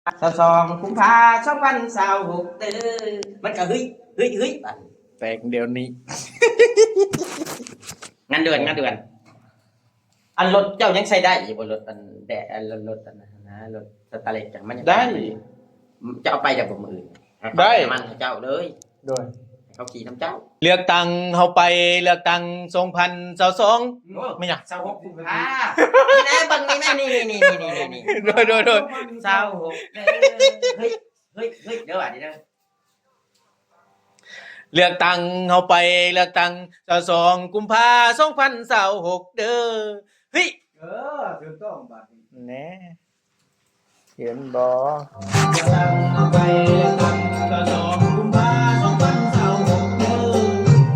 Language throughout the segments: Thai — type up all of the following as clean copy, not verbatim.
22 กุมภาพันธ์26มันก็เฮ้ยแต่งเดี๋ยวนี้ งานเดือนอันรถเจ้ายังใช้ได้อยู่บนรถอันแดดอันรถอันนั้นนะรถสตาร์เล็กจังมันยัง ได้ จะเอาไปจากผมอื่น ได้ มันเจ้าเลย โดย เขาขี่น้ำเจ้า เลือกตั้งเฮาไปเลือกตั้ง2022ไม่อยาก 26 กุมภานี่นะบังนี่นะนี่โดย 26เฮ้ยเดี๋ยวอ่ะเดี๋ยว เลือกตั้งเฮาไปเลือกตั้ง22 กุมภาพันธ์2026เด้อเฮ้ยถูกต้องบัดนี้ แหน่เห็นบ่ เลือกตั้งเอาไปเลือกตั้ง22 กุมภาพันธ์26เด้อ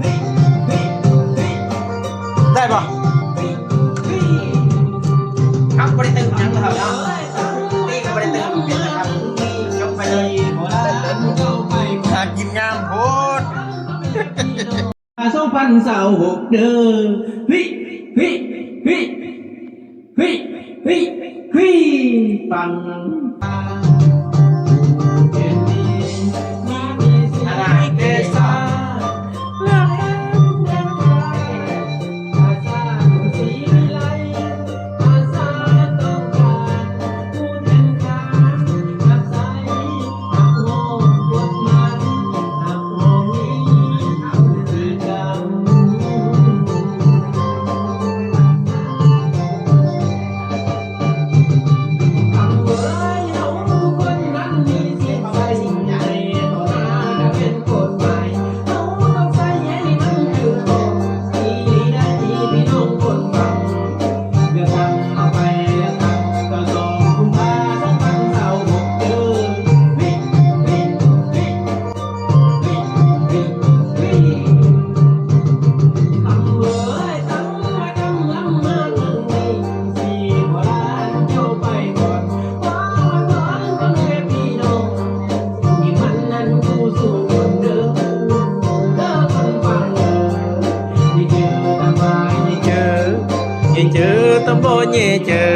เฮ้ยได้บ่ ครับบริตึงยังครับนี่ก็บริตึงเป็นนะครับยกไปเลย โบราณเอาไป หากินงามโพด 2026เด้อเฮ้ยปังเป็นดีมามีสิเดชาเลือกตั้งเลือกตั้งอาสาสีวิไลอาสาต้องการผู้แทนการรับใช้หักโหมกฎหมายหักโหมนี้คือกัน เจอตำบลเย่เจอ